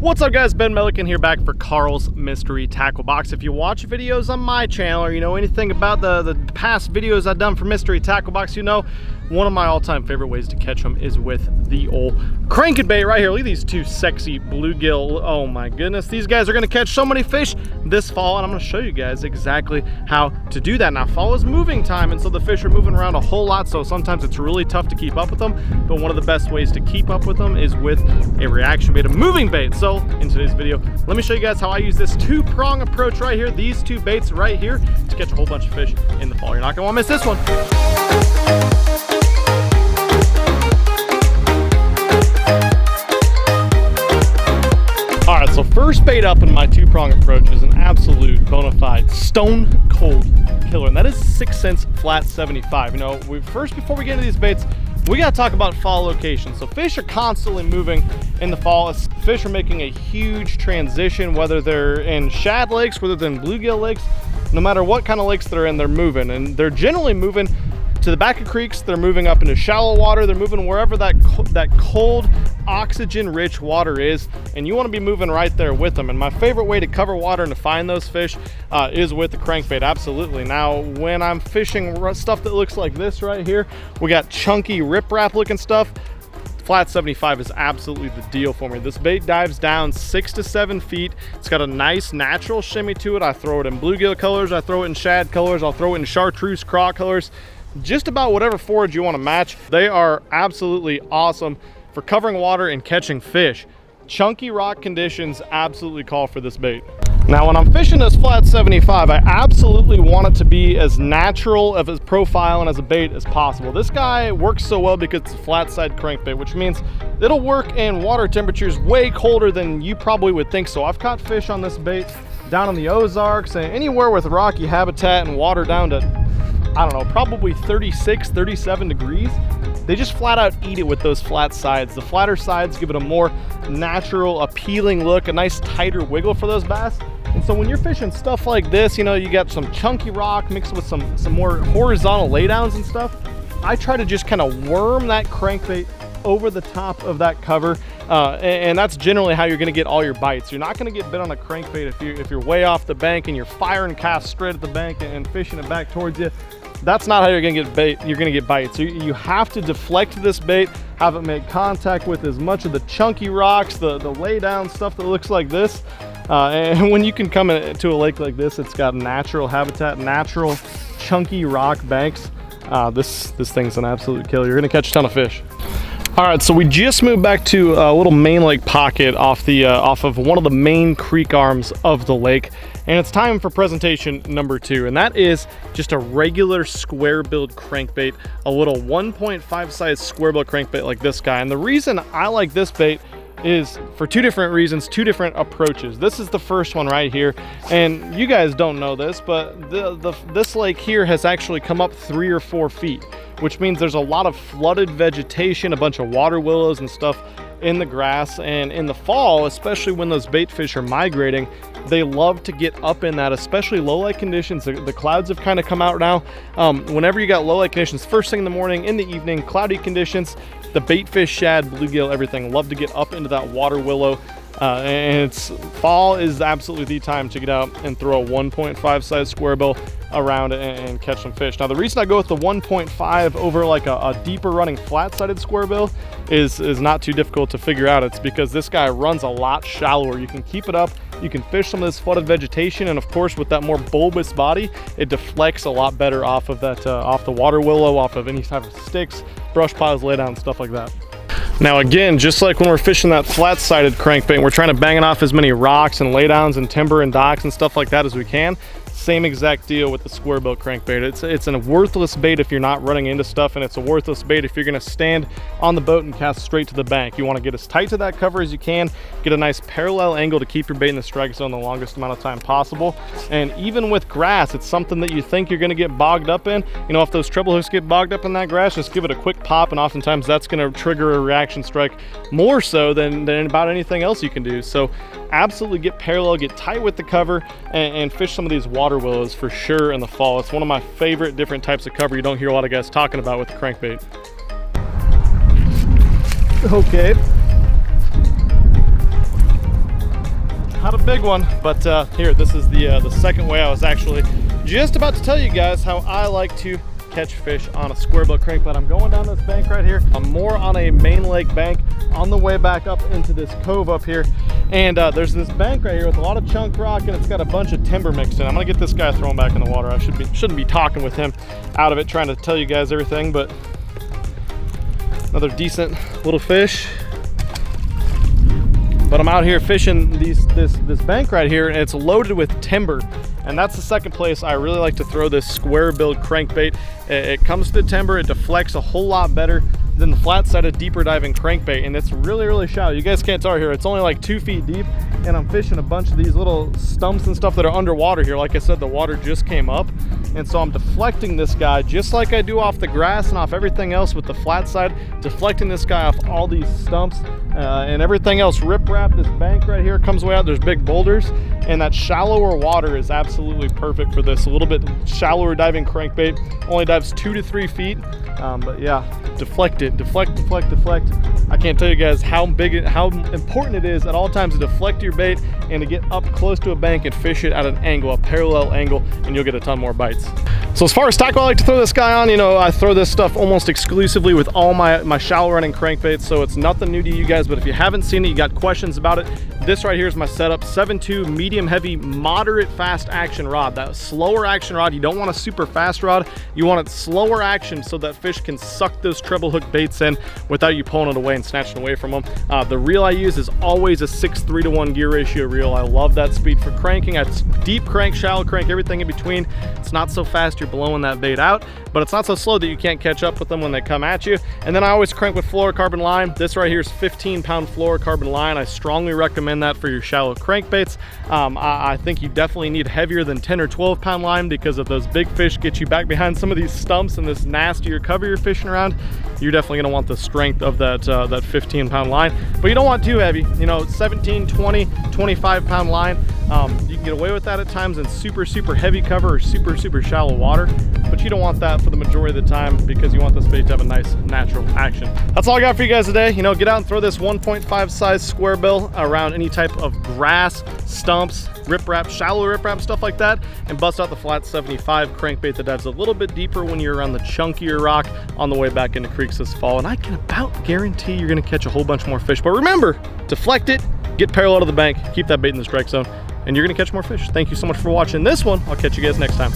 What's up guys, Ben Milliken here back for Carl's Mystery Tackle Box. If you watch videos on my channel or you know anything about the past videos I've done for Mystery Tackle Box, you know one of my all-time favorite ways to catch them is with the old crankbait right here. Look at these two sexy bluegill. Oh my goodness, these guys are gonna catch so many fish this fall, and I'm gonna show you guys exactly how to do that. Now, fall is moving time, and so the fish are moving around a whole lot, so sometimes it's really tough to keep up with them, but one of the best ways to keep up with them is with a reaction bait, a moving bait. So in today's video, let me show you guys how I use this two-prong approach right here, these two baits right here, to catch a whole bunch of fish in the fall. You're not gonna wanna miss this one. All right, so first bait up in my two-prong approach is an absolute bona fide stone cold killer, and that is 6 cents flat 75. You know, before we get into these baits, we gotta talk about fall locations. So fish are constantly moving in the fall. Fish are making a huge transition, whether they're in shad lakes, whether they're in bluegill lakes, no matter what kind of lakes they're in, they're moving, and they're generally moving to the back of creeks. They're moving up into shallow water. They're moving wherever that cold, oxygen-rich water is, and you want to be moving right there with them. And my favorite way to cover water and to find those fish is with the crankbait, absolutely. Now, when I'm fishing stuff that looks like this right here, we got chunky riprap looking stuff. Flat 75 is absolutely the deal for me. This bait dives down 6 to 7 feet. It's got a nice natural shimmy to it. I throw it in bluegill colors, I throw it in shad colors, I'll throw it in chartreuse craw colors. Just about whatever forage you want to match. They are absolutely awesome for covering water and catching fish. Chunky rock conditions absolutely call for this bait. Now, when I'm fishing this flat 75, I absolutely want it to be as natural of a profile and as a bait as possible. This guy works so well because it's a flat side crankbait, which means it'll work in water temperatures way colder than you probably would think. So I've caught fish on this bait down in the Ozarks and anywhere with rocky habitat and water down to, I don't know, probably 36, 37 degrees. They just flat out eat it with those flat sides. The flatter sides give it a more natural, appealing look, a nice tighter wiggle for those bass. And so when you're fishing stuff like this, you know, you got some chunky rock mixed with some more horizontal laydowns and stuff, I try to just kind of worm that crankbait over the top of that cover, and that's generally how you're going to get all your bites. You're not going to get bit on a crankbait if you're way off the bank and you're firing casts straight at the bank and fishing it back towards you. That's not how you're gonna get bait. You're gonna get bites. So you have to deflect this bait, have it make contact with as much of the chunky rocks, the lay down stuff that looks like this. And when you can come into a lake like this, it's got natural habitat, natural chunky rock banks. This thing's an absolute killer. You're gonna catch a ton of fish. All right, so we just moved back to a little main lake pocket off of one of the main creek arms of the lake, and it's time for presentation number 2, and that is just a regular square-billed crankbait, a little 1.5 size square-billed crankbait like this guy. And the reason I like this bait is for 2 different reasons, 2 different approaches. This is the first one right here, and you guys don't know this, but this lake here has actually come up 3 or 4 feet, which means there's a lot of flooded vegetation, a bunch of water willows and stuff in the grass. And in the fall, especially when those bait fish are migrating, they love to get up in that, especially low light conditions. The clouds have kind of come out now. Whenever you got low light conditions, first thing in the morning, in the evening, cloudy conditions, the bait fish, shad, bluegill, everything love to get up into that water willow. And fall is absolutely the time to get out and throw a 1.5 size square bill around and catch some fish. Now, the reason I go with the 1.5 over like a deeper running flat-sided square bill is not too difficult to figure out. It's because this guy runs a lot shallower. You can keep it up, you can fish some of this flooded vegetation, and of course with that more bulbous body, it deflects a lot better off of that off the water willow, off of any type of sticks, brush piles, lay down, stuff like that. Now again, just like when we're fishing that flat-sided crankbait and we're trying to bang it off as many rocks and laydowns and timber and docks and stuff like that as we can, same exact deal with the square bill crankbait. It's a worthless bait if you're not running into stuff, and it's a worthless bait if you're gonna stand on the boat and cast straight to the bank. You wanna get as tight to that cover as you can, get a nice parallel angle to keep your bait in the strike zone the longest amount of time possible. And even with grass, it's something that you think you're gonna get bogged up in. You know, if those treble hooks get bogged up in that grass, just give it a quick pop, and oftentimes that's gonna trigger a reaction strike more so than about anything else you can do. So absolutely get parallel, get tight with the cover, and fish some of these water willows for sure in the fall. It's one of my favorite different types of cover you don't hear a lot of guys talking about with the crankbait. Okay. big one, but here, this is the second way. I was actually just about to tell you guys how I like to catch fish on a square bill crankbait. I'm going down this bank right here. I'm more on a main lake bank on the way back up into this cove up here. And there's this bank right here with a lot of chunk rock, and it's got a bunch of timber mixed in. I'm gonna get this guy thrown back in the water. I shouldn't be talking with him out of it, trying to tell you guys everything, but another decent little fish. But I'm out here fishing this bank right here, and it's loaded with timber. And that's the second place I really like to throw this square billed crankbait. It comes to the timber, it deflects a whole lot better than the flat-sided deeper diving crankbait, and it's really shallow. You guys can't tell here, it's only like 2 feet deep, and I'm fishing a bunch of these little stumps and stuff that are underwater here. Like I said, the water just came up, and so I'm deflecting this guy just like I do off the grass and off everything else with the flat side, deflecting this guy off all these stumps and everything else. Rip wrap, this bank right here comes way out, there's big boulders, and that shallower water is absolutely perfect for this. A little bit shallower diving crankbait, only dives 2 to 3 feet, but yeah, deflect it, deflect. I can't tell you guys how important it is at all times to deflect your bait and to get up close to a bank and fish it at an angle, a parallel angle, and you'll get a ton more bites. So as far as tackle I like to throw this guy on, you know, I throw this stuff almost exclusively with all my shallow running crankbaits, so it's nothing new to you guys, but if you haven't seen it, you got questions about it, this right here is my setup. 7.2 medium heavy, moderate fast action rod. That slower action rod, you don't want a super fast rod, you want it slower action so that fish can suck those treble hook baits in without you pulling it away and snatching away from them. The reel I use is always a 6:3 to 1 gear ratio reel. I love that speed for cranking. It's deep crank, shallow crank, everything in between. It's not so fast you're blowing that bait out, but it's not so slow that you can't catch up with them when they come at you. And then I always crank with fluorocarbon line. This right here is 15-pound fluorocarbon line. I strongly recommend that for your shallow crankbaits. I think you definitely need heavier than 10 or 12-pound line, because if those big fish get you back behind some of these stumps and this nastier cover you're fishing around, you're definitely gonna want the strength of that 15-pound line. But you don't want too heavy, you know, 17, 20, 25-pound line. You can get away with that at times in super heavy cover or super shallow water, but you don't want that for the majority of the time, because you want this bait to have a nice natural action. That's all I got for you guys today. You know, get out and throw this 1.5 size square bill around any type of grass, stumps, riprap, shallow riprap, stuff like that, and bust out the flat 75 crankbait that dives a little bit deeper when you're around the chunkier rock on the way back into creeks this fall. And I can about guarantee you're gonna catch a whole bunch more fish. But remember, deflect it, get parallel to the bank, keep that bait in the strike zone, and you're gonna catch more fish. Thank you so much for watching this one. I'll catch you guys next time.